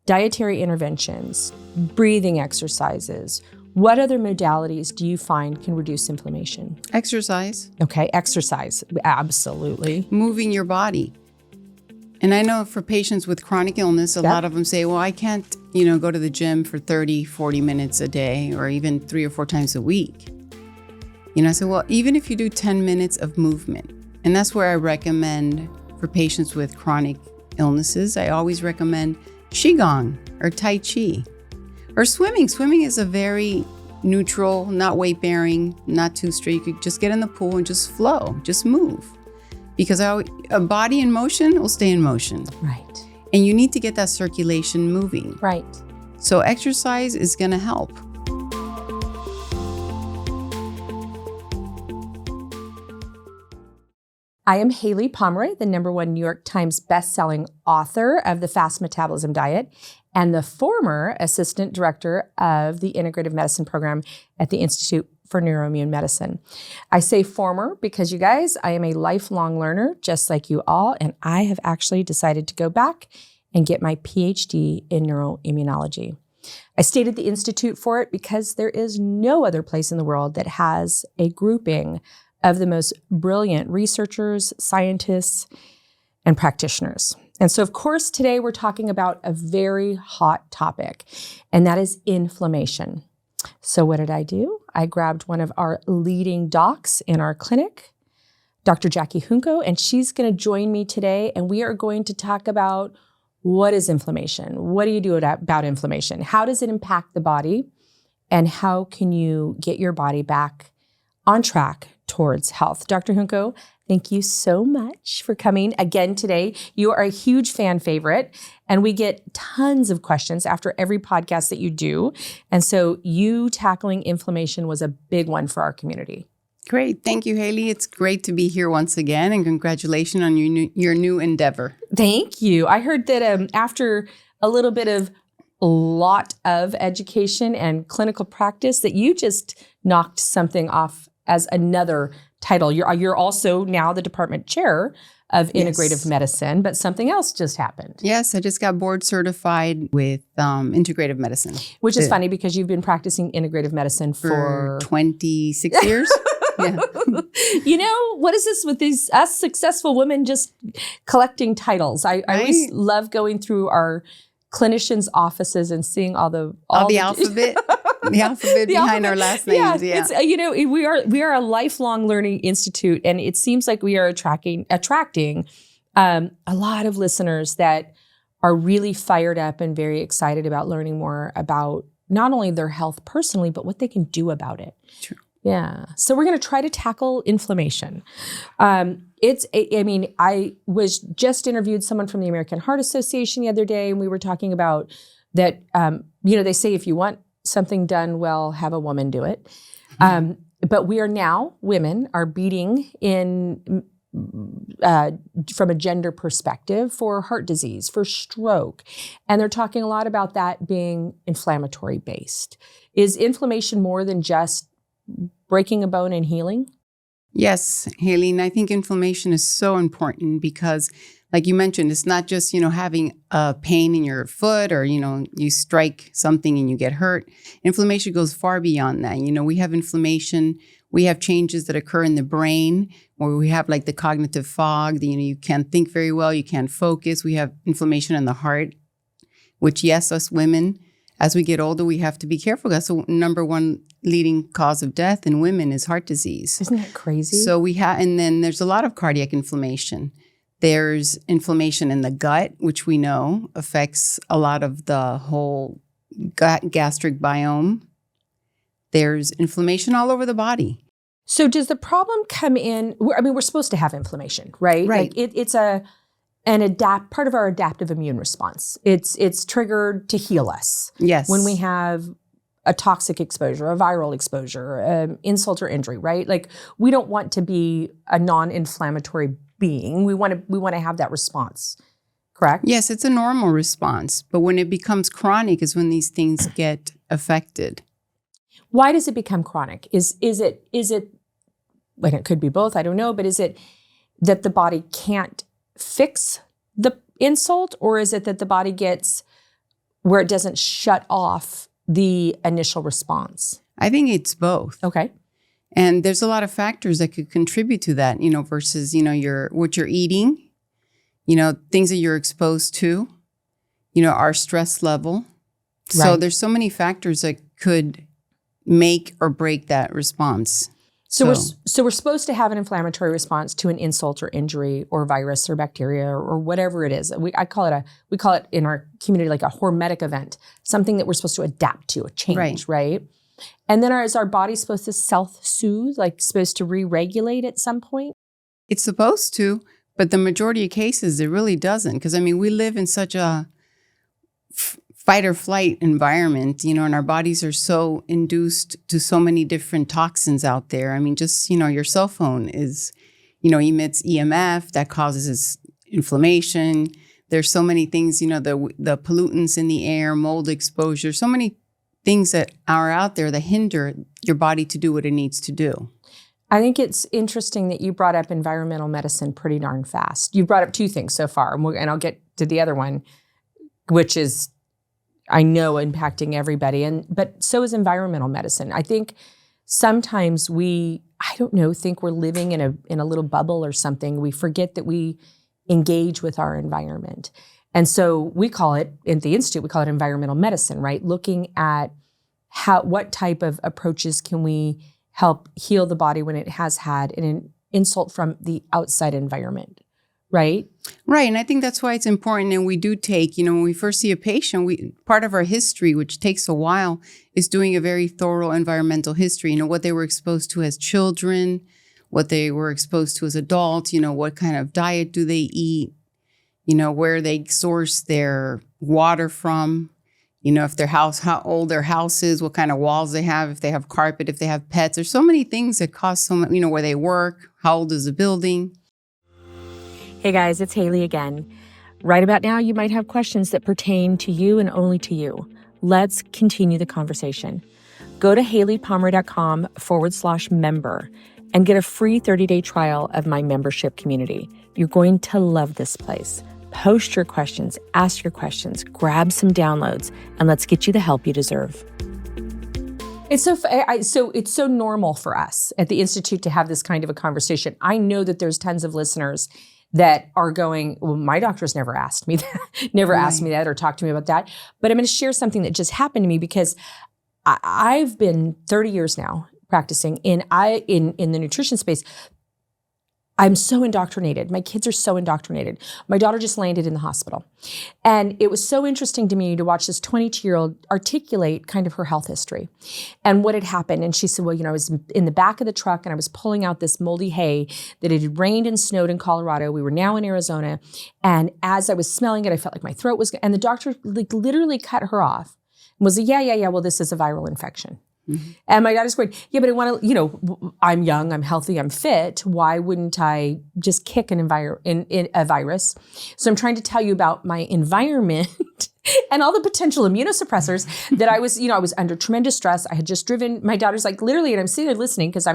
dietary interventions, breathing exercises, what other modalities do you find can reduce inflammation? Exercise. Okay, exercise, absolutely. Moving your body. And I know for patients with chronic illness, a lot of them say, well, I can't, go to the gym for 30, 40 minutes a day or even 3 or 4 times a week. I said, well, even if you do 10 minutes of movement, and that's where I recommend for patients with chronic illnesses, I always recommend qigong or tai chi or swimming. Swimming is a very neutral, not weight-bearing, not too strict. You could just get in the pool and just flow, just move. Because a body in motion will stay in motion. Right. And you need to get that circulation moving. Right. So exercise is going to help. I am Haylie Pomroy, the #1 New York Times bestselling author of The Fast Metabolism Diet and the former assistant director of the Integrative Medicine program at the Institute for Neuroimmune Medicine. I say former because, you guys, I am a lifelong learner just like you all, and I have actually decided to go back and get my PhD in neuroimmunology. I stayed at the Institute for it because there is no other place in the world that has a grouping of the most brilliant researchers, scientists, and practitioners. And so, of course, today we're talking about a very hot topic, and that is inflammation. So what did I do? I grabbed one of our leading docs in our clinic, Dr. Jackie Junco, and she's going to join me today, and we are going to talk about what is inflammation? What do you do about inflammation? How does it impact the body? And how can you get your body back on track towards health? Dr. Junco, thank you so much for coming again today. You are a huge fan favorite, and we get tons of questions after every podcast that you do. And so you tackling inflammation was a big one for our community. Great. Thank you, Haylie. It's great to be here once again, and congratulations on your new endeavor. Thank you. I heard that after a little bit of lot of education and clinical practice that you just knocked something off as another title. You're also now the department chair of Integrative Medicine, but something else just happened. Yes, I just got board certified with Integrative Medicine. Which is funny because you've been practicing Integrative Medicine for 26 years. Yeah. What is this with us successful women just collecting titles? I always love going through our clinicians' offices and seeing all the alphabet. The alphabet behind our last names. Yeah. It's, we are a lifelong learning institute, and it seems like we are attracting a lot of listeners that are really fired up and very excited about learning more about not only their health personally, but what they can do about it. True. Yeah. So we're going to try to tackle inflammation. I was just interviewed someone from the American Heart Association the other day, and we were talking about that, they say if you want something done well, have a woman do it. But we are now, women are beating in from a gender perspective for heart disease, for stroke. And they're talking a lot about that being inflammatory based. Is inflammation more than just breaking a bone and healing? Yes, Haylie, and I think inflammation is so important because, like you mentioned, it's not just, having a pain in your foot or, you strike something and you get hurt. Inflammation goes far beyond that. We have inflammation. We have changes that occur in the brain where we have like the cognitive fog. You can't think very well. You can't focus. We have inflammation in the heart, which, yes, us women, as we get older, we have to be careful. That's the #1 leading cause of death in women is heart disease. Isn't that crazy? So and then there's a lot of cardiac inflammation. There's inflammation in the gut, which we know affects a lot of the whole gastric biome. There's inflammation all over the body. So does the problem come in? We're supposed to have inflammation, right? Right. Like it's part of our adaptive immune response. It's triggered to heal us. Yes. When we have a toxic exposure, a viral exposure, insult or injury, right? Like we don't want to be a non-inflammatory being. We want to have that response, correct? Yes, it's a normal response. But when it becomes chronic is when these things get affected. Why does it become chronic? Is it, and it could be both, I don't know, but is it that the body can't fix the insult, or is it that the body gets where it doesn't shut off the initial response? I think it's both. Okay. And there's a lot of factors that could contribute to that, versus, what you're eating, things that you're exposed to, our stress level. So there's so many factors that could make or break that response. So we're supposed to have an inflammatory response to an insult or injury or virus or bacteria or whatever it is. We call it in our community like a hormetic event, something that we're supposed to adapt to, a change, right? And then is our body supposed to self-soothe, like supposed to re-regulate at some point? It's supposed to, but the majority of cases, it really doesn't. Because, we live in such a fight or flight environment, and our bodies are so induced to so many different toxins out there. Just, your cell phone emits EMF that causes inflammation. There's so many things, the pollutants in the air, mold exposure, so many things that are out there that hinder your body to do what it needs to do. I think it's interesting that you brought up environmental medicine pretty darn fast. You brought up two things so far, and I'll get to the other one, which is, I know, impacting everybody. But so is environmental medicine. I think sometimes think we're living in a little bubble or something. We forget that we engage with our environment. And so we call it, at the Institute, we call it environmental medicine, right? Looking at what type of approaches can we help heal the body when it has had an insult from the outside environment, right? Right. And I think that's why it's important. And we do take, when we first see a patient, part of our history, which takes a while, is doing a very thorough environmental history, what they were exposed to as children, what they were exposed to as adults, what kind of diet do they eat, where they source their water from, if their house, how old their house is, what kind of walls they have, if they have carpet, if they have pets. There's so many things that cause so much, where they work, how old is the building. Hey guys, it's Haylie again. Right about now, you might have questions that pertain to you and only to you. Let's continue the conversation. Go to HayliePomroy.com/member and get a free 30-day trial of my membership community. You're going to love this place. Post your questions, ask your questions, grab some downloads, and let's get you the help you deserve. It's so normal for us at the Institute to have this kind of a conversation. I know that there's tons of listeners that are going, well, my doctor's never asked me that, asked me that or talked to me about that. But I'm going to share something that just happened to me because I've been 30 years now practicing in the nutrition space. I'm so indoctrinated. My kids are so indoctrinated. My daughter just landed in the hospital. And it was so interesting to me to watch this 22-year-old articulate kind of her health history and what had happened. And she said, well, I was in the back of the truck and I was pulling out this moldy hay that it had rained and snowed in Colorado. We were now in Arizona. And as I was smelling it, I felt like my throat was, and the doctor literally cut her off and was like, yeah, well, this is a viral infection. Mm-hmm. And my daughter's going, yeah, but I want to, I'm young, I'm healthy, I'm fit. Why wouldn't I just kick in a virus? So I'm trying to tell you about my environment and all the potential immunosuppressors that I was under tremendous stress. I had just driven, my daughter's like literally, and I'm sitting there listening because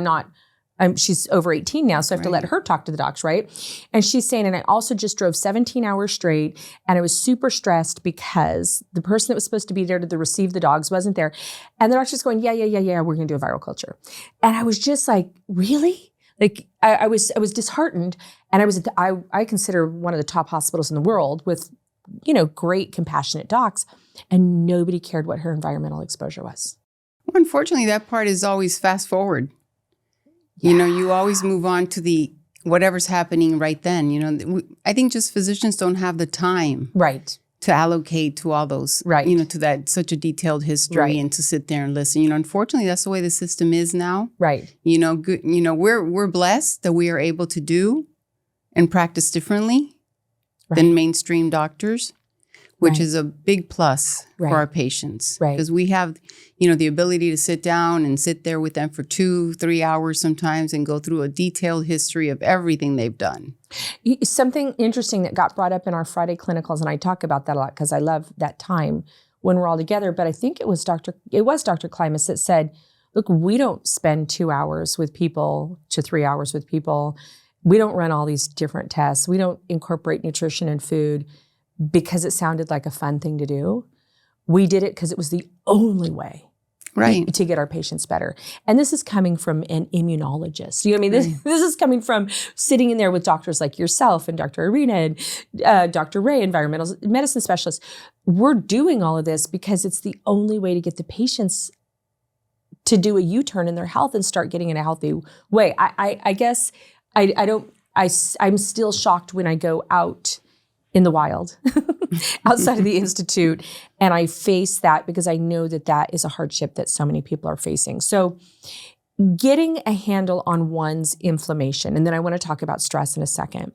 she's over 18 now, so I have to let her talk to the docs, right? And she's saying, and I also just drove 17 hours straight, and I was super stressed because the person that was supposed to be there to receive the dogs wasn't there. And the doctor's going, yeah, we're going to do a viral culture. And I was just like, really? Like I was disheartened. And I consider one of the top hospitals in the world with, great compassionate docs, and nobody cared what her environmental exposure was. Well, unfortunately, that part is always fast forward. Yeah. You always move on to whatever's happening right then. I think just physicians don't have the time, right, to allocate to all those, right, to that such a detailed history, right, and to sit there and listen. Unfortunately, that's the way the system is now. Right. Good. We're blessed that we are able to do and practice differently than mainstream doctors, which is a big plus for our patients. Right. Because we have, the ability to sit down and sit there with them for 2-3 hours sometimes and go through a detailed history of everything they've done. Something interesting that got brought up in our Friday clinicals, and I talk about that a lot because I love that time when we're all together, but I think it was Dr. Klimas that said, look, we don't spend 2 hours with people to 3 hours with people. We don't run all these different tests. We don't incorporate nutrition and food because it sounded like a fun thing to do. We did it because it was the only way Right. to get our patients better. And this is coming from an immunologist. You know what I mean? This is coming from sitting in there with doctors like yourself and Dr. Arena and Dr. Ray, environmental medicine specialists. We're doing all of this because it's the only way to get the patients to do a U-turn in their health and start getting in a healthy way. I guess I'm still shocked when I go out in the wild outside of the Institute and I face that because I know that that is a hardship that so many people are facing. So getting a handle on one's inflammation, and then I want to talk about stress in a second.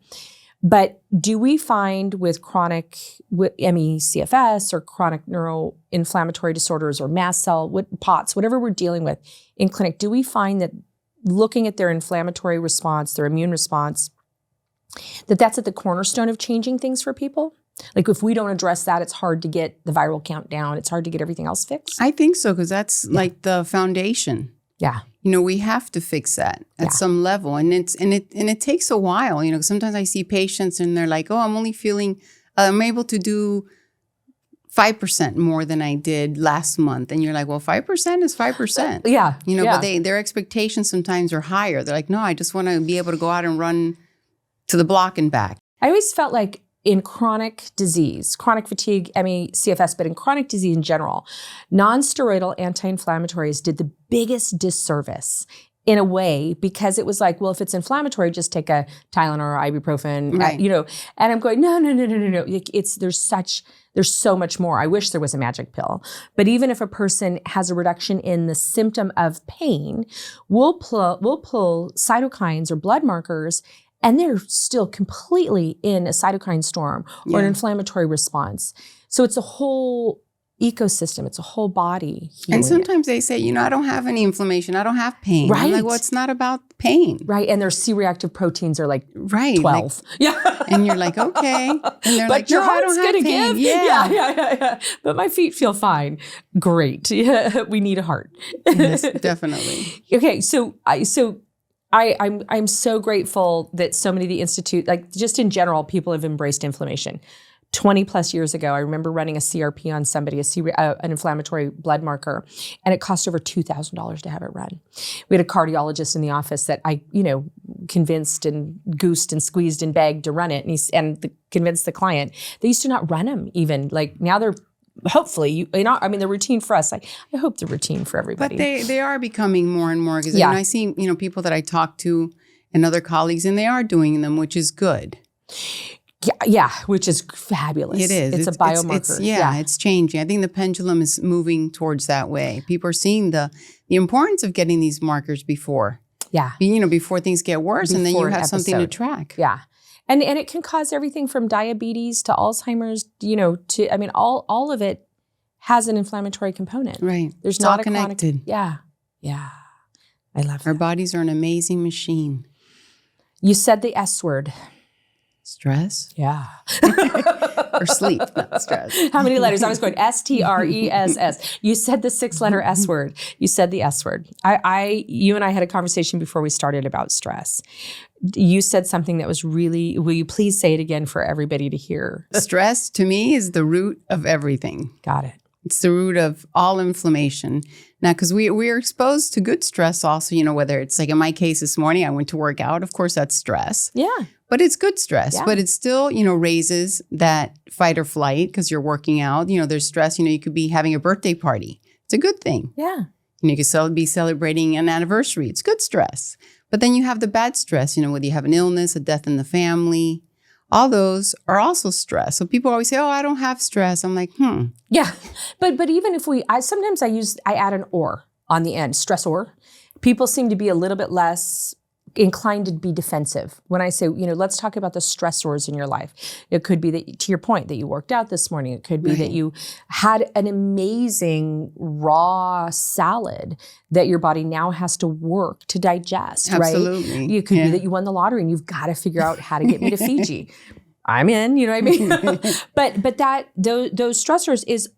But do we find with chronic ME/CFS or chronic neuroinflammatory disorders or mast cell, POTS, whatever we're dealing with in clinic, do we find that looking at their inflammatory response, their immune response, that's at the cornerstone of changing things for people? Like if we don't address that, it's hard to get the viral count down. It's hard to get everything else fixed. I think so, because that's like the foundation. Yeah. We have to fix that at some level. And it takes a while. Sometimes I see patients and they're like, oh, I'm able to do 5% more than I did last month. And you're like, well, 5% is 5%. Yeah. But their expectations sometimes are higher. They're like, no, I just want to be able to go out and run to the block and back. I always felt like in chronic disease, chronic fatigue, ME/CFS, but in chronic disease in general, non-steroidal anti-inflammatories did the biggest disservice in a way because it was like, well, if it's inflammatory, just take a Tylenol or ibuprofen, right. And I'm going, no. There's so much more. I wish there was a magic pill. But even if a person has a reduction in the symptom of pain, we'll pull cytokines or blood markers and they're still completely in a cytokine storm or an inflammatory response. So it's a whole ecosystem. It's a whole body. And sometimes they say, I don't have any inflammation. I don't have pain. Right. I'm like, well, it's not about pain. Right. And their C-reactive proteins are like 12. Like, yeah. And you're like, okay. And they're but like, your no, heart's I don't have gonna pain. give. Yeah. But my feet feel fine. Great. Yeah. We need a heart. Yes, definitely. Okay. I'm so grateful that so many of the Institute, like just in general, people have embraced inflammation. 20 plus years ago, I remember running a CRP on somebody, an inflammatory blood marker, and it cost over $2,000 to have it run. We had a cardiologist in the office that I, convinced and goosed and squeezed and begged to run it, and convinced the client. They used to not run them even. Like now they're hopefully, the routine for us. I hope the routine for everybody. But they are becoming more and more because I see people that I talk to and other colleagues, and they are doing them, which is good. Yeah, which is fabulous. It is. It's a biomarker. It's changing. I think the pendulum is moving towards that way. People are seeing the importance of getting these markers before. Yeah. Before things get worse, and then you have something to track. Yeah. And it can cause everything from diabetes to Alzheimer's, all of it has an inflammatory component. Right. There's it's not all connected. Yeah. I love Our that. bodies are an amazing machine. You said the S word. Stress? Yeah. Or sleep, not stress. How many letters? I was going STRESS. You said the 6-letter S word. You said the S word. You and I had a conversation before we started about stress. You said something that was really, will you please say it again for everybody to hear? Stress, to me, is the root of everything. Got it. It's the root of all inflammation. Now, because we are exposed to good stress also, whether it's like in my case this morning, I went to work out. Of course, that's stress. Yeah. But it's good stress. Yeah. But it still, raises that fight or flight because you're working out. There's stress. You could be having a birthday party. It's a good thing. Yeah. You could be celebrating an anniversary. It's good stress. But then you have the bad stress, whether you have an illness, a death in the family. All those are also stress. So people always say, oh, I don't have stress. I'm like, Yeah. But even if sometimes I add an or on the end, stressor. People seem to be a little bit less inclined to be defensive. When I say, let's talk about the stressors in your life. It could be that, to your point, that you worked out this morning. It could be that you had an amazing raw salad that your body now has to work to digest, Absolutely. Right? It could be that you won the lottery and you've got to figure out how to get me to Fiji. I'm in, you know what I mean? but those stressors is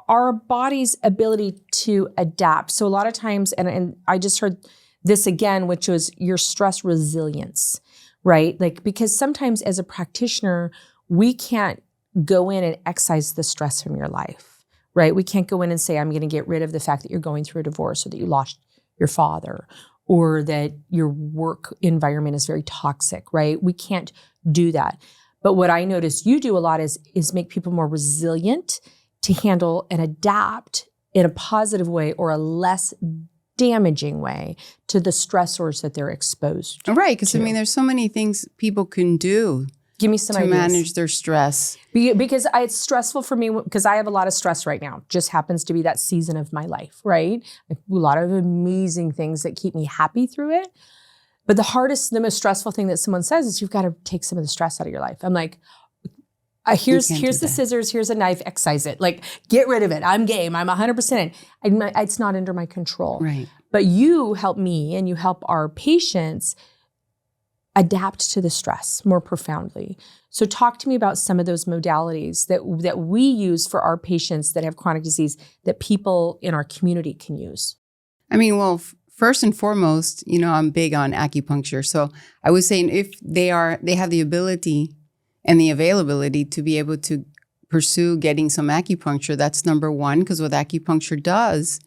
our body's ability to adapt. So a lot of times, and I just heard this again, which was your stress resilience, right? Like, because sometimes as a practitioner, we can't go in and excise the stress from your life, right? We can't go in and say, I'm going to get rid of the fact that you're going through a divorce or that you lost your father or that your work environment is very toxic, right? We can't do that. But what I notice you do a lot is make people more resilient to handle and adapt in a positive way or a less damaging way to the stressors that they're exposed to. Right, because I mean, there's so many things people can do. Give me some to ideas. Manage their stress. Because it's stressful for me because I have a lot of stress right now. Just happens to be that season of my life, right? A lot of amazing things that keep me happy through it. But the most stressful thing that someone says is you've got to take some of the stress out of your life. I'm like, here's the scissors, here's a knife, excise it. Like, get rid of it. I'm game. I'm 100% in. It's not under my control. Right. But you help me and you help our patients adapt to the stress more profoundly. So talk to me about some of those modalities that we use for our patients that have chronic disease that people in our community can use. I mean, well, first and foremost, I'm big on acupuncture. So I was saying if they have the ability and the availability to be able to pursue getting some acupuncture, that's number one, because what acupuncture does,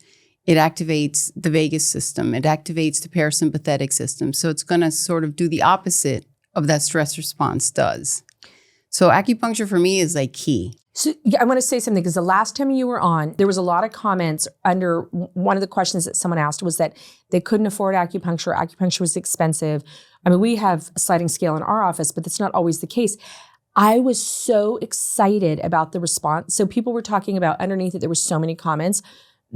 it activates the vagus system. It activates the parasympathetic system. So it's going to sort of do the opposite of that stress response does. So acupuncture for me is like key. So I want to say something because the last time you were on, there was a lot of comments under one of the questions that someone asked was that they couldn't afford acupuncture. Acupuncture was expensive. I mean, we have a sliding scale in our office, but that's not always the case. I was so excited about the response. So people were talking about underneath it, there were so many comments.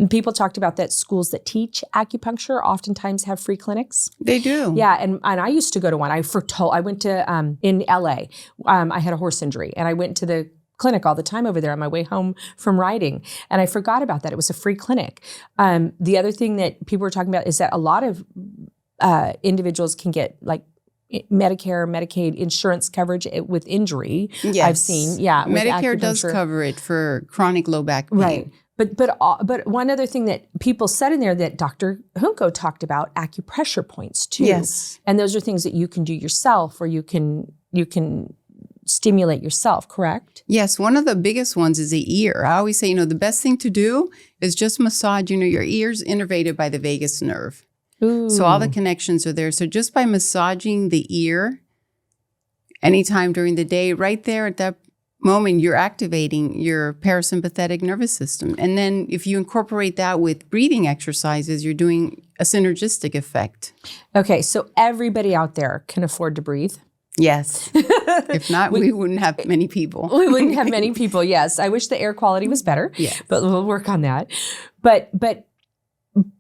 People talked about that schools that teach acupuncture oftentimes have free clinics. They do. Yeah, and I used to go to one. I went to, in LA, I had a horse injury, and I went to the clinic all the time over there on my way home from riding, and I forgot about that. It was a free clinic. The other thing that people were talking about is that a lot of individuals can get like Medicare, Medicaid insurance coverage with injury. Yes. I've seen, yeah. Medicare does cover it for chronic low back pain. Right. But one other thing that people said in there that Dr. Junco talked about, acupressure points too. Yes. And those are things that you can do yourself or you can stimulate yourself, correct? Yes. One of the biggest ones is the ear. I always say, the best thing to do is just massage, your ear's innervated by the vagus nerve. Ooh. So all the connections are there. So just by massaging the ear anytime during the day, right there at that moment, you're activating your parasympathetic nervous system. And then if you incorporate that with breathing exercises, you're doing a synergistic effect. Okay, so everybody out there can afford to breathe. Yes. If not, we wouldn't have many people. We wouldn't have many people, yes. I wish the air quality was better, yes. But we'll work on that. But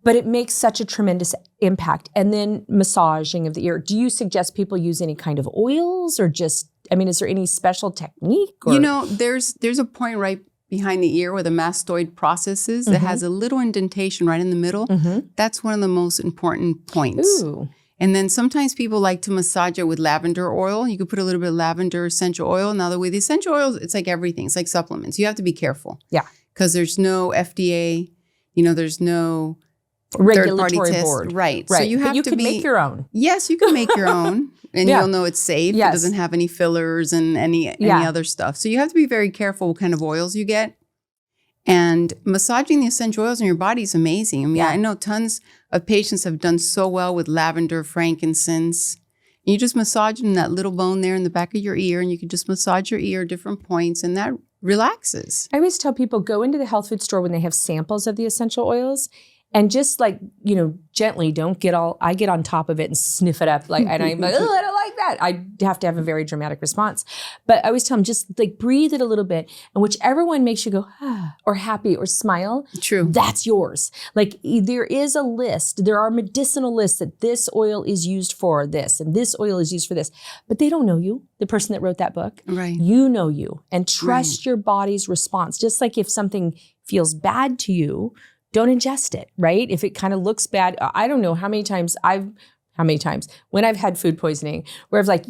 it makes such a tremendous impact. And then massaging of the ear. Do you suggest people use any kind of oils or just, is there any special technique? Or? There's a point right behind the ear where the mastoid processes that has a little indentation right in the middle. Mm-hmm. That's one of the most important points. Ooh. And then sometimes people like to massage it with lavender oil. You could put a little bit of lavender essential oil. Now, with essential oils, it's like everything. It's like supplements. You have to be careful. Yeah. Because there's no FDA, there's no regulatory test. board. Right. So you have you to can make your own. Yes, you can make your own. And you'll know it's safe. Yes. It doesn't have any fillers and any other stuff. So you have to be very careful what kind of oils you get. And massaging the essential oils in your body is amazing. I know tons of patients have done so well with lavender, frankincense. And you just massage in that little bone there in the back of your ear, and you can just massage your ear at different points, and that relaxes. I always tell people, go into the health food store when they have samples of the essential oils. And just gently, I get on top of it and sniff it up. And I'm like, oh, I don't like that. I have to have a very dramatic response. But I always tell them, just breathe it a little bit. And whichever one makes you go, or happy or smile. True. That's yours. There is a list. There are medicinal lists that this oil is used for this and this oil is used for this. But they don't know you, the person that wrote that book. Right. You know you. And trust your body's response. Just like if something feels bad to you, don't ingest it, right? If it kind of looks bad, I don't know how many times when I've had food poisoning where I've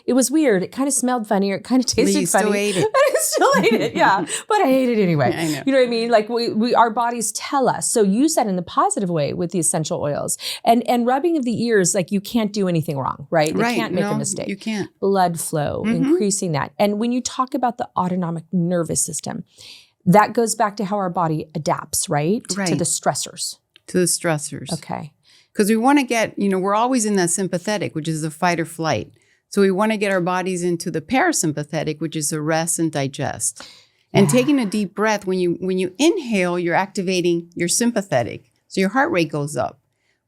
it was weird. It kind of smelled funny or it kind of tasted funny. Still ate it. I still ate it, yeah. But I ate it anyway. I know. You know what I mean? We our bodies tell us. So use that in the positive way with the essential oils. And rubbing of the ears, you can't do anything wrong, right? You can't make a mistake. You can't. Blood flow, increasing that. And when you talk about the autonomic nervous system, That goes back to how our body adapts, right? Right. To the stressors. To the stressors. Okay. Because we want to get, we're always in that sympathetic, which is the fight or flight. So we want to get our bodies into the parasympathetic, which is the rest and digest. And taking a deep breath, when you inhale, you're activating your sympathetic. So your heart rate goes up.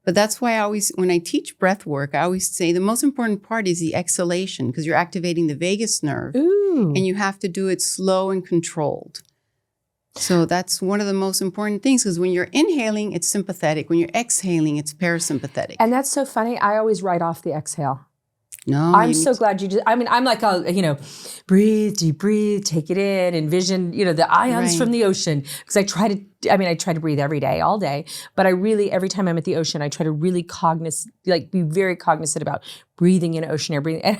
But that's why when I teach breath work, I always say the most important part is the exhalation, because you're activating the vagus nerve. Ooh. And you have to do it slow and controlled. So that's one of the most important things, because when you're inhaling, it's sympathetic. When you're exhaling, it's parasympathetic. And that's so funny. I always write off the exhale. No, I'm so glad you did. I mean, I'm like, breathe, deep breathe, take it in, envision, the ions from the ocean. Because I try to breathe every day, all day. But I really, every time I'm at the ocean, I try to really be very cognizant about breathing in ocean air, breathing. And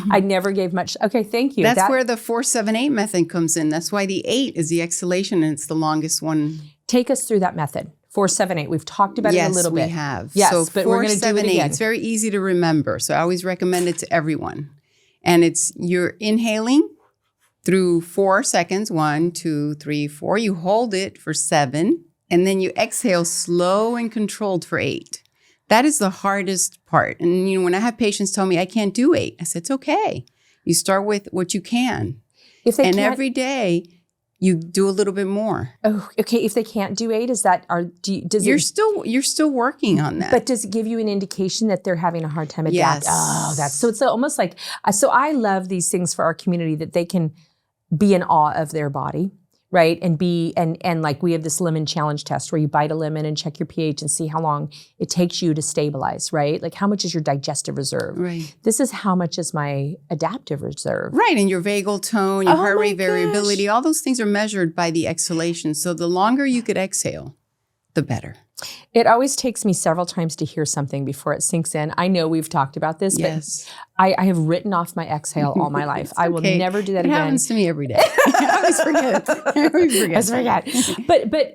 I never gave much. Okay, thank you. That's where the 4-7-8 method comes in. That's why the 8 is the exhalation, and it's the longest one. Take us through that method. 4-7-8. We've talked about it a little bit. Yes, we have. Yes, so but we're going to do it again. It's very easy to remember. So I always recommend it to everyone. And you're inhaling through 4 seconds. 1, 2, 3, 4. You hold it for 7. And then you exhale slow and controlled for 8. That is the hardest part. And when I have patients tell me I can't do 8, I said, it's okay. You start with what you can. Every day you do a little bit more. Oh, okay. If they can't do 8, you're still working on that. But does it give you an indication that they're having a hard time adapting? Yes. Oh, it's almost like, so I love these things for our community, that they can be in awe of their body, right? And like we have this lemon challenge test where you bite a lemon and check your pH and see how long it takes you to stabilize, right? Like how much is your digestive reserve? Right. This is how much is my adaptive reserve. Right, and your vagal tone, your heart rate variability, all those things are measured by the exhalation. So the longer you could exhale, the better. It always takes me several times to hear something before it sinks in. I know we've talked about this, but I have written off my exhale all my life. I will never do that again. It happens to me every day. I always forget.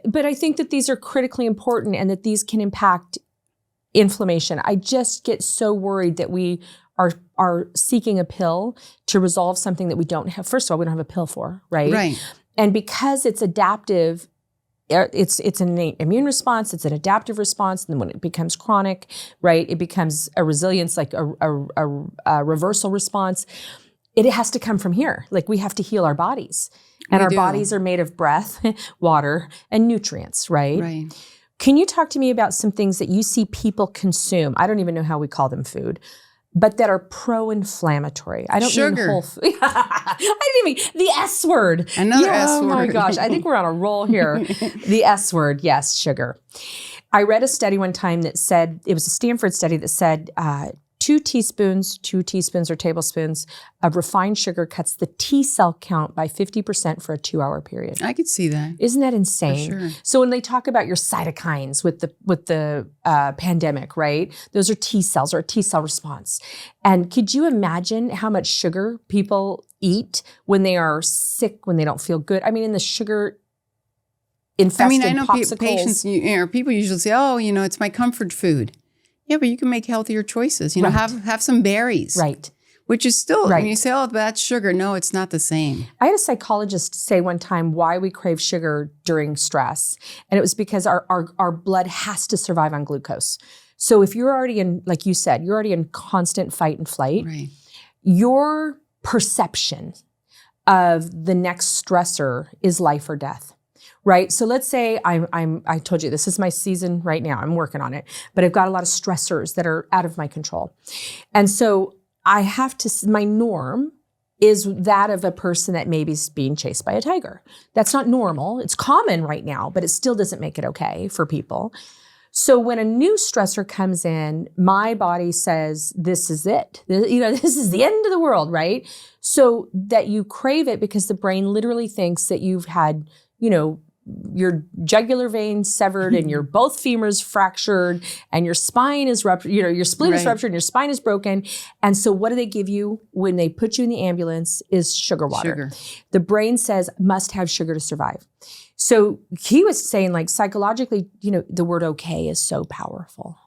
But I think that these are critically important and that these can impact inflammation. I just get so worried that we are seeking a pill to resolve something that we don't have. First of all, we don't have a pill for, right? Right. And because it's adaptive, it's an innate immune response, it's an adaptive response, and then when it becomes chronic, right, it becomes a resilience, like a reversal response. It has to come from here. Like we have to heal our bodies. And our bodies are made of breath, water, and nutrients, right? Right. Can you talk to me about some things that you see people consume? I don't even know how we call them food, but that are pro-inflammatory. I don't sugar. mean whole food. I didn't even, the S word. Another S word. Oh my gosh, I think we're on a roll here. The S word, yes, sugar. I read a study one time that said, it was a Stanford study that said 2 teaspoons or tablespoons of refined sugar cuts the T cell count by 50% for a 2-hour period. I could see that. Isn't that insane? For sure. So when they talk about your cytokines with the pandemic, right? Those are T cells or a T cell response. And could you imagine how much sugar people eat when they are sick, when they don't feel good? I mean, in the sugar infested I know popsicles. patients, people usually say, oh, it's my comfort food. Yeah, but you can make healthier choices. Right. Have some berries. Right. Which is still, Right. when you say, oh, that's sugar. No, it's not the same. I had a psychologist say one time why we crave sugar during stress. And it was because our blood has to survive on glucose. So if you're already in, like you said, you're already in constant fight and flight, Right. your perception of the next stressor is life or death. Right. So let's say I told you this is my season right now. I'm working on it, but I've got a lot of stressors that are out of my control. And so my norm is that of a person that maybe is being chased by a tiger. That's not normal. It's common right now, but it still doesn't make it okay for people. So when a new stressor comes in, my body says, this is it. This is the end of the world, right? So that you crave it because the brain literally thinks that you've had, your jugular vein severed and your both femurs fractured and your spine is ruptured, your spleen is ruptured and your spine is broken. And so what do they give you when they put you in the ambulance is sugar water. The brain says must have sugar to survive. So he was saying like psychologically, the word okay is so powerful.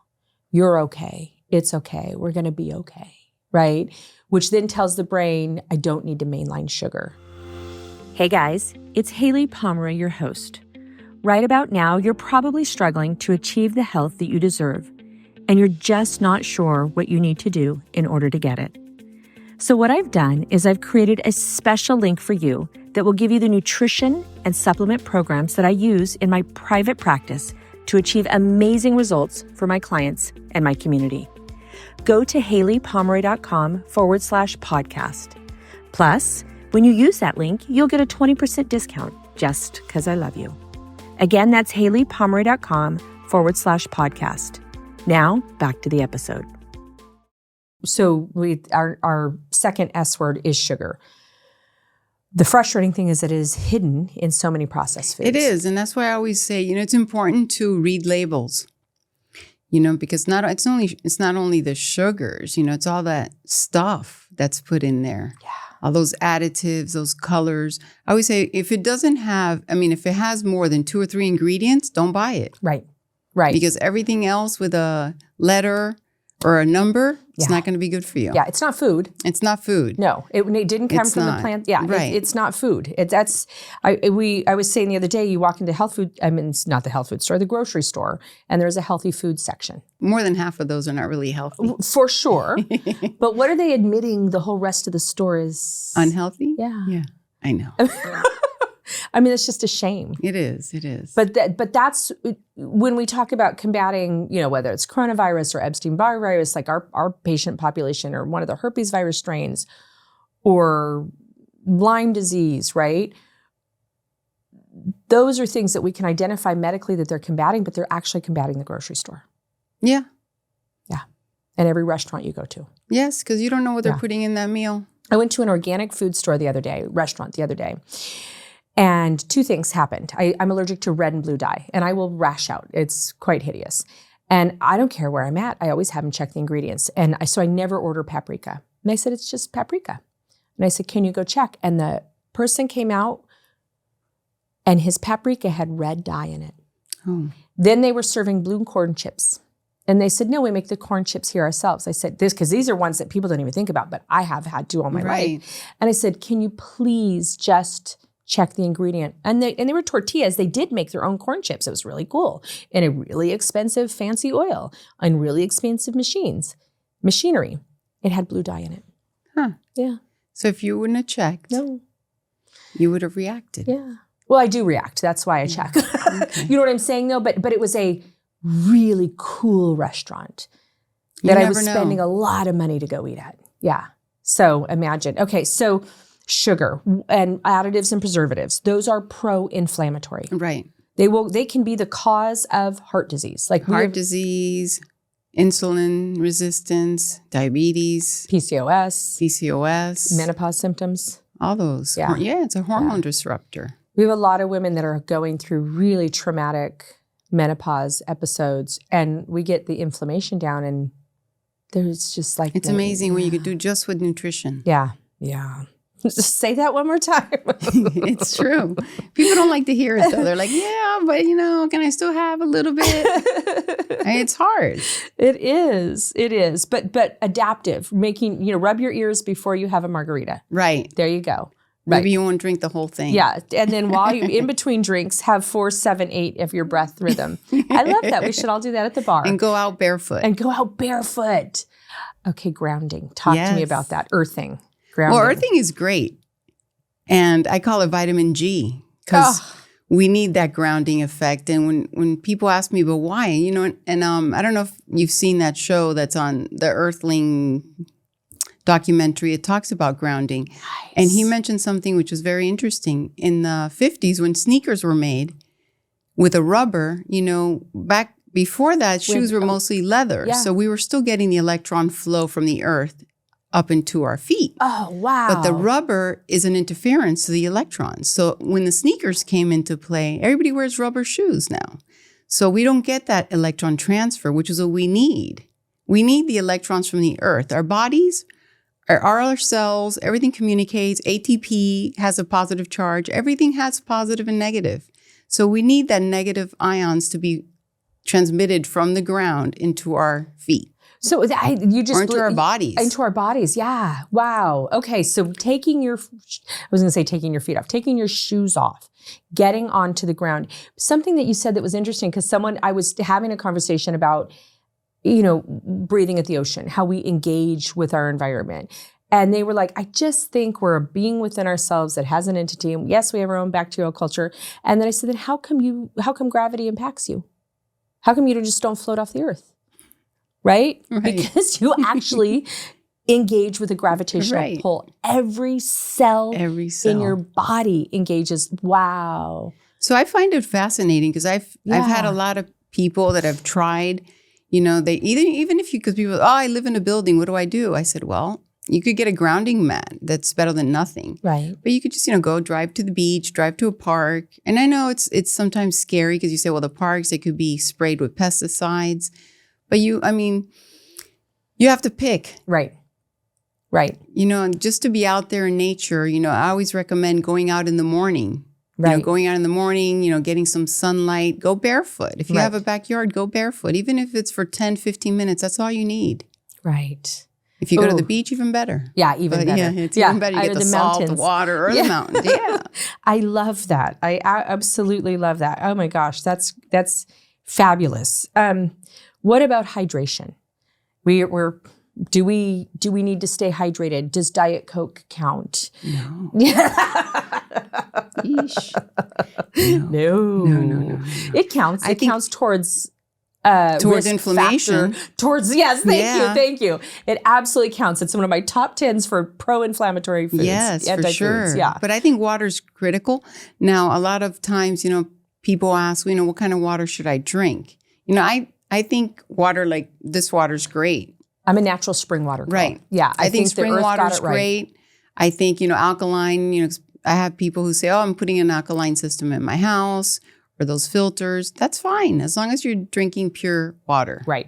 You're okay. It's okay. We're going to be okay. Right? Which then tells the brain, I don't need to mainline sugar. Hey guys. it's Haylie Pomroy, your host. Right about now, you're probably struggling to achieve the health that you deserve, and you're just not sure what you need to do in order to get it. So what I've done is I've created a special link for you that will give you the nutrition and supplement programs that I use in my private practice to achieve amazing results for my clients and my community. Go to HayliePomroy.com/podcast. Plus, when you use that link, you'll get a 20% discount just because I love you. Again, that's HayliePomroy.com/podcast. Now, back to the episode. So our second S word is sugar. The frustrating thing is that it is hidden in so many processed foods. It is. And that's why I always say, it's important to read labels, because it's not only the sugars, it's all that stuff that's put in there. Yeah. All those additives, those colors. I always say if it has more than 2 or 3 ingredients, don't buy it. Right. Because everything else with a letter or a number, it's not going to be good for you. Yeah, it's not food. It's not food. No, it didn't come from the plant. Yeah, right. It's not food. I was saying the other day, you walk into it's not the health food store, the grocery store, and there's a healthy food section. More than half of those are not really healthy. For sure. But what are they admitting the whole rest of the store is? Unhealthy? Yeah. Yeah, I know. It's just a shame. It is. But that's when we talk about combating, whether it's coronavirus or Epstein-Barr virus, like our patient population, or one of the herpes virus strains, or Lyme disease, right? Those are things that we can identify medically that they're combating, but they're actually combating the grocery store. Yeah. Yeah. And every restaurant you go to. Yes, because you don't know what they're putting in that meal. I went to an organic food store restaurant the other day. And 2 things happened. I'm allergic to red and blue dye, and I will rash out. It's quite hideous. And I don't care where I'm at. I always have them check the ingredients. And so I never order paprika. And they said, it's just paprika. And I said, can you go check? And the person came out, and his paprika had red dye in it. Oh. Then they were serving blue corn chips. And they said, no, we make the corn chips here ourselves. I said, because these are ones that people don't even think about, but I have had to all my life. And I said, can you please just check the ingredient? And they were tortillas. They did make their own corn chips. It was really cool. And a really expensive fancy oil and really expensive machinery. It had blue dye in it. Huh. Yeah. So if you wouldn't have checked, you would have reacted. Yeah. Well, I do react. That's why I check. Okay. You know what I'm saying though? But it was a really cool restaurant that I was spending a lot of money to go eat at. Yeah. So imagine. Okay. So sugar and additives and preservatives, those are pro-inflammatory. Right. They can be the cause of heart disease. Like heart disease, insulin resistance, diabetes, PCOS, menopause symptoms. All those. Yeah. It's a hormone disruptor. We have a lot of women that are going through really traumatic menopause episodes, and we get the inflammation down, and there's just like it's amazing what you could do just with nutrition. Yeah. Yeah. Just say that one more time. It's true. People don't like to hear it though. They're like, yeah, but can I still have a little bit? It's hard. It is. But adaptive, making, rub your ears before you have a margarita. Right. There you go. Maybe you won't drink the whole thing. Yeah. And then while you in between drinks, have 4, 7, 8 of your breath rhythm. I love that. We should all do that at the bar. And go out barefoot. Okay, grounding. Talk to me about that. Earthing. Grounding. Well, earthing is great. And I call it vitamin G because we need that grounding effect. And when people ask me, but why? I don't know if you've seen that show that's on the Earthling documentary. It talks about grounding. Nice. And he mentioned something which was very interesting. In the 50s, when sneakers were made with a rubber, back before that, shoes were mostly leather. Yeah. So we were still getting the electron flow from the earth up into our feet. Oh, wow. But the rubber is an interference to the electrons. So when the sneakers came into play, everybody wears rubber shoes now. So we don't get that electron transfer, which is what we need. We need the electrons from the earth. Our bodies, our cells, everything communicates. ATP has a positive charge. Everything has positive and negative. So we need that negative ions to be transmitted from the ground into our feet. So you just or into our bodies. Into our bodies, yeah. Wow. Okay, so taking your feet off, taking your shoes off, getting onto the ground. Something that you said that was interesting, because I was having a conversation about, breathing at the ocean, how we engage with our environment. And they were like, I just think we're a being within ourselves that has an entity. And yes, we have our own bacterial culture. And then I said, then how come gravity impacts you? How come you just don't float off the earth? Right? Because you actually engage with a gravitational pull. Every cell in your body engages. Wow. So I find it fascinating because I've had a lot of people that have tried, they even if because people, I live in a building, what do? I said, well, you could get a grounding mat that's better than nothing. Right. But you could just, go drive to the beach, drive to a park. And I know it's sometimes scary because you say, well, the parks, they could be sprayed with pesticides. But you have to pick. Right. And just to be out there in nature, I always recommend going out in the morning. Right. Going out in the morning, getting some sunlight, go barefoot. If you have a backyard, go barefoot. Even if it's for 10, 15 minutes, that's all you need. Right. If you go to the beach, even better. Yeah, even better. Yeah, it's even better. You get the salt, the water, or the mountains. Yeah. I love that. I absolutely love that. Oh my gosh, that's fabulous. What about hydration? Do we need to stay hydrated? Does Diet Coke count? No. No. It counts. It counts towards inflammation. Thank you. It absolutely counts. It's one of my top 10s for pro-inflammatory foods. Yes, for sure. Yeah. But I think water's critical. Now, a lot of times, people ask, what kind of water should I drink? I think water like this water's great. I'm a natural spring water girl. Right. Yeah. I think spring water's great. I think, alkaline, I have people who say, I'm putting an alkaline system in my house or those filters. That's fine as long as you're drinking pure water. Right.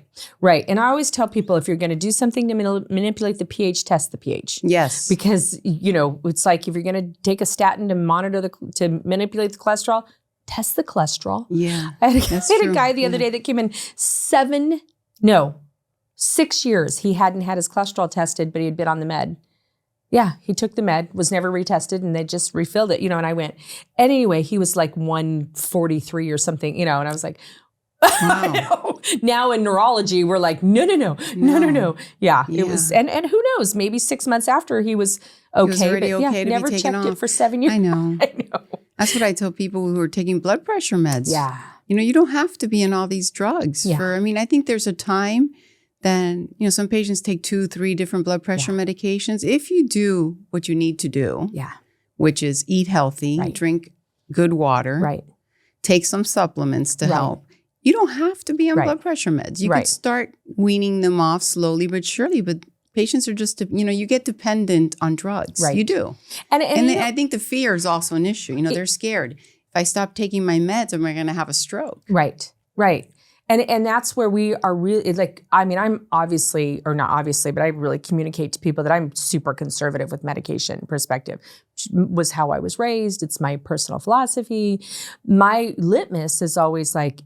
And I always tell people if you're going to do something to manipulate the pH, test the pH. Yes. Because, it's like if you're going to take a statin to to manipulate the cholesterol, test the cholesterol. Yeah. I had a guy the other day that came in 6 years. He hadn't had his cholesterol tested, but he had been on the med. Yeah, he took the med, was never retested, and they just refilled it, and I went. Anyway, he was like 143 or something, and I was like, wow. Now in neurology, we're like, no. Yeah, it was, and who knows, maybe 6 months after he was okay. He was already okay to never be taken checked off. it for 7 years. I know. That's what I tell people who are taking blood pressure meds. Yeah. You don't have to be in all these drugs. Yeah. I think there's a time then, some patients take 2-3 different blood pressure medications. If you do what you need to do, which is eat healthy, drink good water, take some supplements to help, you don't have to be on blood pressure meds. You could start weaning them off slowly but surely, but patients are just, you get dependent on drugs. Right. You do. And I think the fear is also an issue. They're scared. If I stop taking my meds, am I going to have a stroke? Right. And that's where we are really I'm obviously, or not obviously, but I really communicate to people that I'm super conservative with medication perspective, which was how I was raised. It's my personal philosophy. My litmus is always like,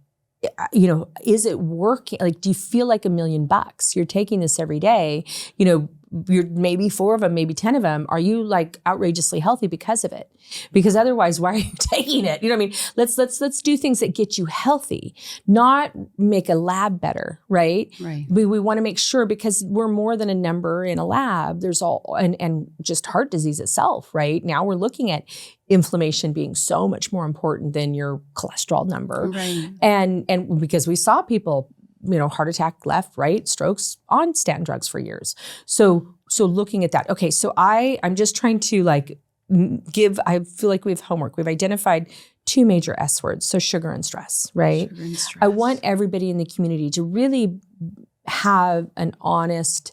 is it working? Like, do you feel like $1 million? You're taking this every day, you're maybe 4 of them, maybe 10 of them. Are you like outrageously healthy because of it? Because otherwise, why are you taking it? Let's do things that get you healthy, not make a lab better, right? Right. We want to make sure, because we're more than a number in a lab. There's and just heart disease itself, right? Now we're looking at inflammation being so much more important than your cholesterol number. Right. And because we saw people, heart attack, left, right, strokes on statin drugs for years. So looking at that. Okay, so I'm just trying to I feel like we have homework. We've identified 2 major S words. So sugar and stress, right? Sugar and stress. I want everybody in the community to really have an honest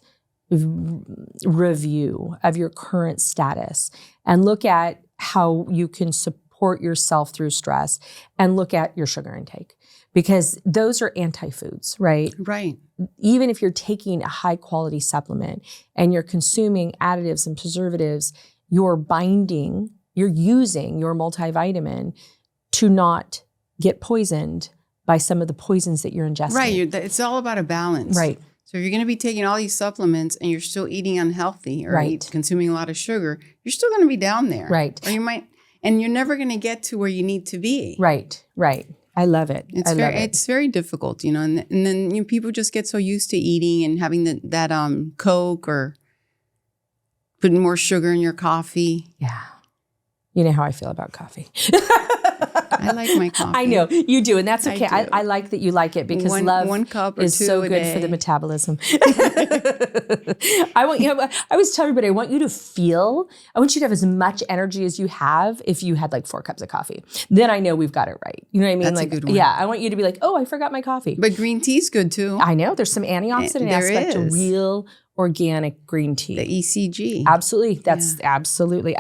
review of your current status and look at how you can support yourself through stress and look at your sugar intake. Because those are anti-foods, right? Right. Even if you're taking a high quality supplement and you're consuming additives and preservatives, you're using your multivitamin to not get poisoned by some of the poisons that you're ingesting. Right. It's all about a balance. Right. So if you're going to be taking all these supplements and you're still eating unhealthy or consuming a lot of sugar, you're still going to be down there. Right. Or you might, and you're never going to get to where you need to be. Right. I love it. It's very difficult, you know, and then people just get so used to eating and having that Coke or putting more sugar in your coffee. Yeah. You know how I feel about coffee. I like my coffee. I know you do, and that's okay. I like that you like it because one cup or is two so a good day. for the metabolism. I always tell everybody, I want you to have as much energy as you have if you had like 4 cups of coffee. Then I know we've got it right. You know what I mean? That's like, a good one. Yeah, I want you to be like, oh, I forgot my coffee. But green tea's good too. I know there's some antioxidant aspect to real organic green tea. The ECG. Absolutely. That's absolutely.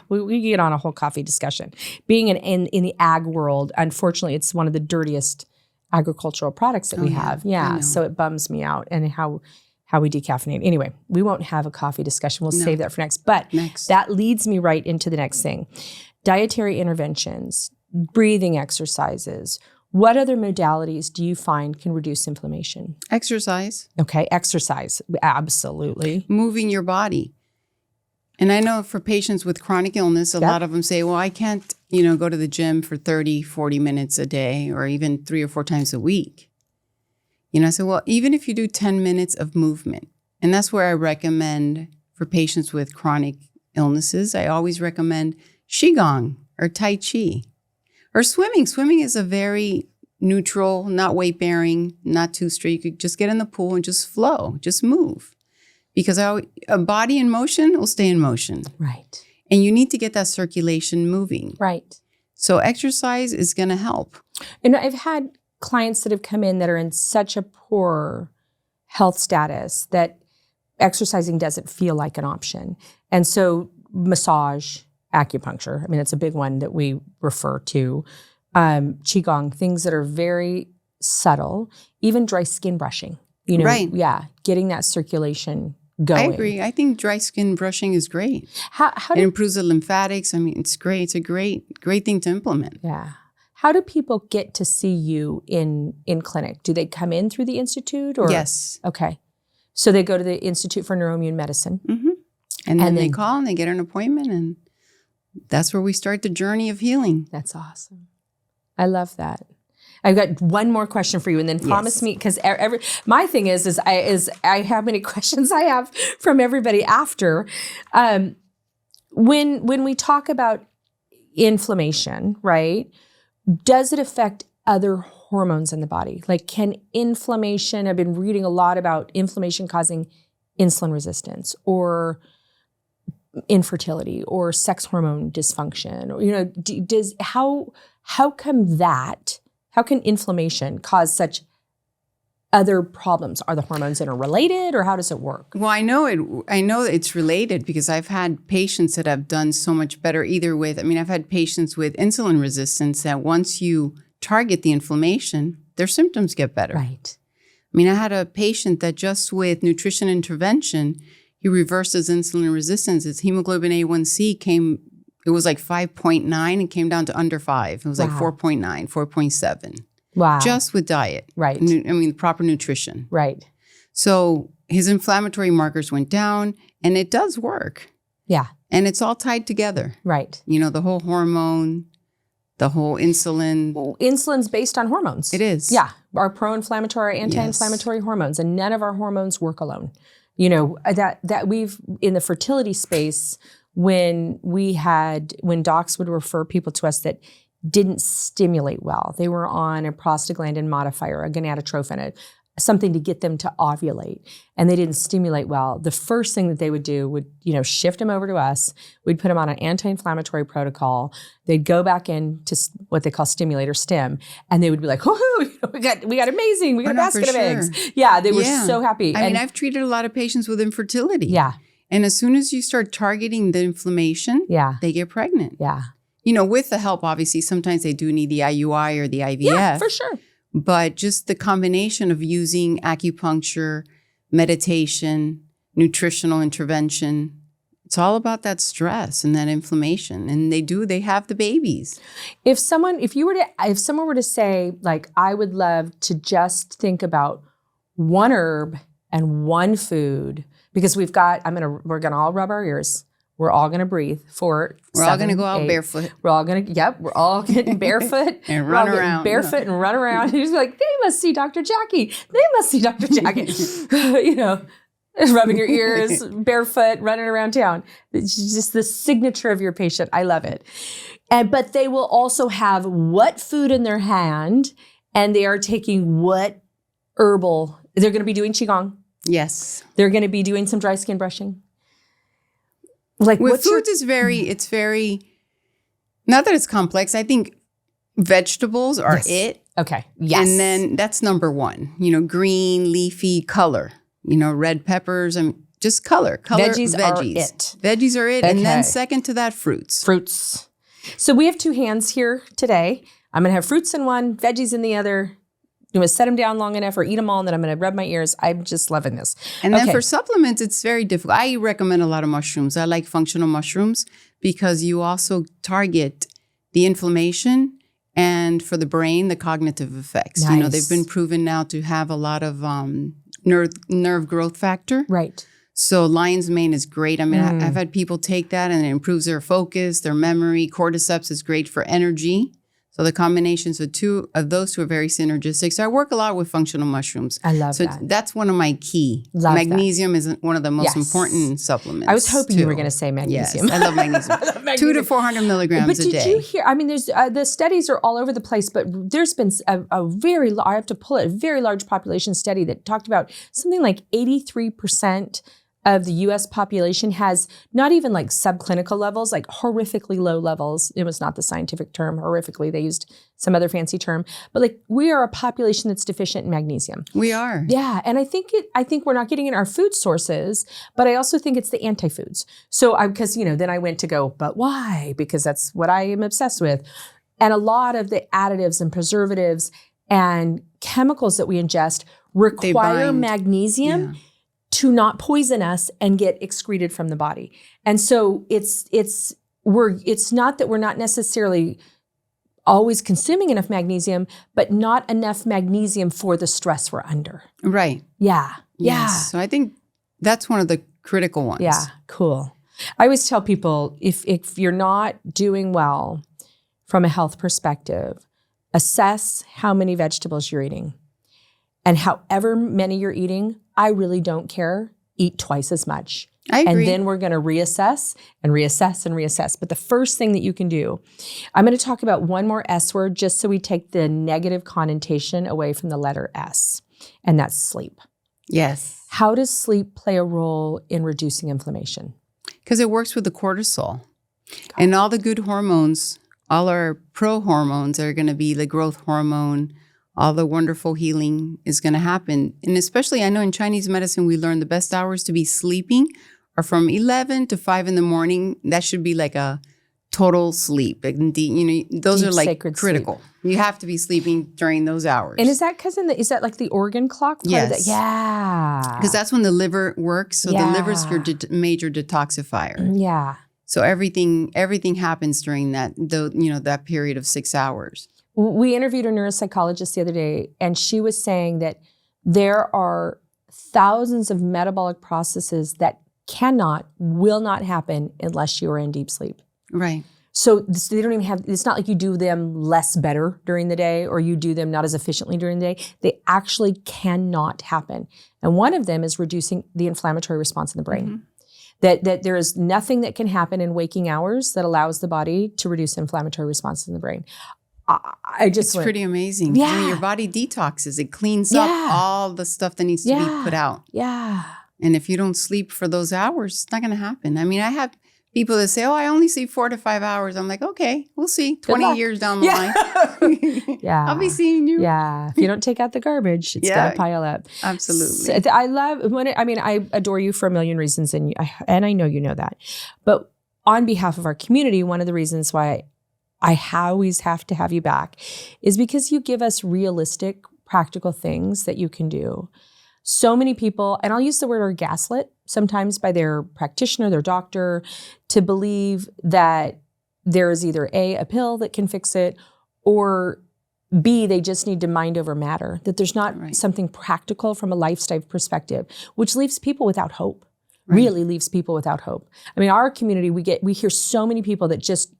We get on a whole coffee discussion. Being in the ag world, unfortunately, it's one of the dirtiest agricultural products that we have. Yeah. So it bums me out and how we decaffeinate. Anyway, we won't have a coffee discussion. We'll save that for next. But that leads me right into the next thing. Dietary interventions, breathing exercises. What other modalities do you find can reduce inflammation? Exercise. Okay, exercise. Absolutely. Moving your body. And I know for patients with chronic illness, a lot of them say, well, I can't, go to the gym for 30, 40 minutes a day or even 3 or 4 times a week. I said, well, even if you do 10 minutes of movement, and that's where I recommend for patients with chronic illnesses, I always recommend qigong or tai chi. Or swimming. Swimming is a very neutral, not weight-bearing, not too strict. You could just get in the pool and just flow, just move. Because a body in motion will stay in motion. Right. And you need to get that circulation moving. Right. So exercise is going to help. And I've had clients that have come in that are in such a poor health status that exercising doesn't feel like an option. And so massage, acupuncture, it's a big one that we refer to. Qigong, things that are very subtle, even dry skin brushing, Right. Yeah, getting that circulation going. I agree. I think dry skin brushing is great. It improves the lymphatics. It's great. It's a great thing to implement. Yeah. How do people get to see you in clinic? Do they come in through the Institute? Or? Yes. Okay. So they go to the Institute for Neuroimmune Medicine. Mm-hmm. And then they call and they get an appointment, and that's where we start the journey of healing. That's awesome. I love that. I've got one more question for you, and then promise me, because my thing is I have many questions I have from everybody after. When we talk about inflammation, right? Does it affect other hormones in the body? Like, can inflammation? I've been reading a lot about inflammation causing insulin resistance or infertility or sex hormone dysfunction, or how can inflammation cause such other problems? Are the hormones interrelated, or how does it work? Well, I know it's related because I've had patients that have done so much better either with, I've had patients with insulin resistance that once you target the inflammation, their symptoms get better. Right. I had a patient that just with nutrition intervention, he reversed his insulin resistance. His hemoglobin A1C it was like 5.9 and came down to under 5. It was like 4.9, 4.7. Wow. Just with diet. Right. Proper nutrition. Right. So his inflammatory markers went down, and it does work. Yeah. And it's all tied together. Right. The whole hormone, the whole insulin. Well, insulin's based on hormones. It is. Yeah. Our pro-inflammatory, anti-inflammatory hormones, and none of our hormones work alone. That we've, in the fertility space, when docs would refer people to us that didn't stimulate well, they were on a prostaglandin modifier, a gonadotrophin, something to get them to ovulate, and they didn't stimulate well, the first thing that they would do would, shift them over to us. We'd put them on an anti-inflammatory protocol. They'd go back into what they call stimulator stim, and they would be like, "Woohoo! We got amazing. We got a basket of eggs." Yeah, they were so happy. I've treated a lot of patients with infertility. Yeah. And as soon as you start targeting the inflammation, they get pregnant. Yeah. With the help, obviously, sometimes they do need the IUI or the IVF. Yeah, for sure. But just the combination of using acupuncture, meditation, nutritional intervention, it's all about that stress and that inflammation. And they have the babies. If someone were to say, like, I would love to just think about one herb and one food, because we're gonna all rub our ears. We're all gonna breathe for We're all gonna go out barefoot. We're all getting barefoot and run around. Barefoot and run around. He's like, they must see Dr. Jackie. They must see Dr. Jackie. Rubbing your ears, barefoot, running around town. It's just the signature of your patient. I love it. But they will also have what food in their hand, and they are taking what herbal. They're going to be doing qigong. Yes. They're going to be doing some dry skin brushing. Like with foods, it's very, not that it's complex. I think vegetables are it. Okay. Yes. And then that's number one, green, leafy, color, red peppers and just color. Veggies are it. Veggies are it. Okay. And then second to that, fruits. So we have two hands here today. I'm going to have fruits in one, veggies in the other. I'm going to set them down long enough or eat them all, and then I'm going to rub my ears. I'm just loving this. And then for supplements, it's very difficult. I recommend a lot of mushrooms. I like functional mushrooms because you also target the inflammation and for the brain, the cognitive effects. Nice. They've been proven now to have a lot of nerve growth factor. Right. So lion's mane is great. I mean, I've had people take that and it improves their focus, their memory. Cordyceps is great for energy. So the combinations of those two are very synergistic. So I work a lot with functional mushrooms. I love that. So that's one of my key. Love magnesium is one of the most important supplements. I was hoping you were going to say magnesium. Yes, I love magnesium. 200 to 400 milligrams a day. But did you hear? I mean, there's the studies are all over the place, but there's been I have to pull it, a very large population study that talked about something like 83% of the U.S. population has not even like subclinical levels, like horrifically low levels. It was not the scientific term, horrifically. They used some other fancy term. But like we are a population that's deficient in magnesium. We are. Yeah. And I think we're not getting in our food sources, but I also think it's the anti-foods. So because, then I went to go, but why? Because that's what I am obsessed with. And a lot of the additives and preservatives and chemicals that we ingest require magnesium to not poison us and get excreted from the body. And so it's not that we're not necessarily always consuming enough magnesium, but not enough magnesium for the stress we're under. Right. Yeah. Yes. Yeah. So I think that's one of the critical ones. Yeah. Cool. I always tell people if you're not doing well from a health perspective, assess how many vegetables you're eating. And however many you're eating, I really don't care. Eat twice as much. I agree. And then we're going to reassess and reassess and reassess. But the first thing that you can do, I'm going to talk about one more S word just so we take the negative connotation away from the letter S, and that's sleep. Yes. How does sleep play a role in reducing inflammation? Because it works with the cortisol. And all the good hormones, all our pro-hormones are going to be the growth hormone. All the wonderful healing is going to happen. And especially, I know in Chinese medicine, we learn the best hours to be sleeping are from 11 to 5 in the morning. That should be like a total sleep. Those are like critical. Sleep. You have to be sleeping during those hours. And is that because is that like the organ clock? Yes. Yeah. Because that's when the liver works. So the liver is your major detoxifier. Yeah. So everything happens during that period of 6 hours. We interviewed a neuropsychologist the other day, and she was saying that there are thousands of metabolic processes that will not happen unless you are in deep sleep. Right. So they don't even have, it's not like you do them less better during the day or you do them not as efficiently during the day. They actually cannot happen. And one of them is reducing the inflammatory response in the brain. Mm-hmm. That there is nothing that can happen in waking hours that allows the body to reduce inflammatory response in the brain. It's pretty amazing. Yeah. I mean, your body detoxes. It cleans up all the stuff that needs to be put out. Yeah. And if you don't sleep for those hours, it's not going to happen. I mean, I have people that say, I only sleep 4 to 5 hours. I'm like, okay, we'll see. 20 years down the line. Yeah. I'll be seeing you. Yeah. If you don't take out the garbage, it's going to pile up. Absolutely. So I love, I adore you for a million reasons, and I know you know that. But on behalf of our community, one of the reasons why I always have to have you back is because you give us realistic, practical things that you can do. So many people, and I'll use the word are gaslit sometimes by their practitioner, their doctor, to believe that there is either a pill that can fix it, or B, they just need to mind over matter, that there's not something practical from a lifestyle perspective, which leaves people without hope, really leaves people without hope. I mean, our community, we hear so many people that just,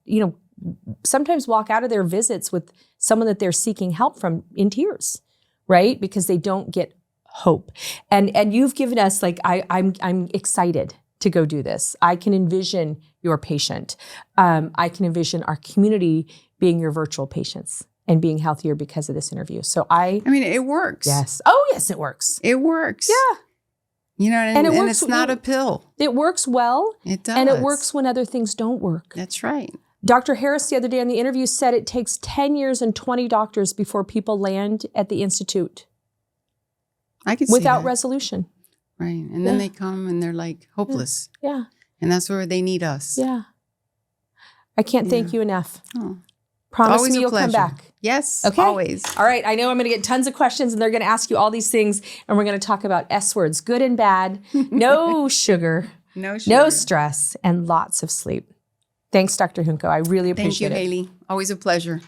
sometimes walk out of their visits with someone that they're seeking help from in tears, right? Because they don't get hope. And you've given us, like, I'm excited to go do this. I can envision your patient. I can envision our community being your virtual patients and being healthier because of this interview. So I mean, it works. Yes. Oh, yes, it works. It works. Yeah. And it's not a pill. It works well. It does. And it works when other things don't work. That's right. Dr. Harris the other day on the interview said it takes 10 years and 20 doctors before people land at the Institute. I could see without that. resolution. Right. And then they come and they're like hopeless. Yeah. And that's where they need us. Yeah. I can't thank you enough. Oh. Promise Always me a you'll pleasure. come back. Yes, Okay. always. All right. I know I'm going to get tons of questions and they're going to ask you all these things. And we're going to talk about S words, good and bad, no sugar, No sugar. no stress, and lots of sleep. Thanks, Dr. Junco. I really Thank you, appreciate it. Haylie. Always a pleasure.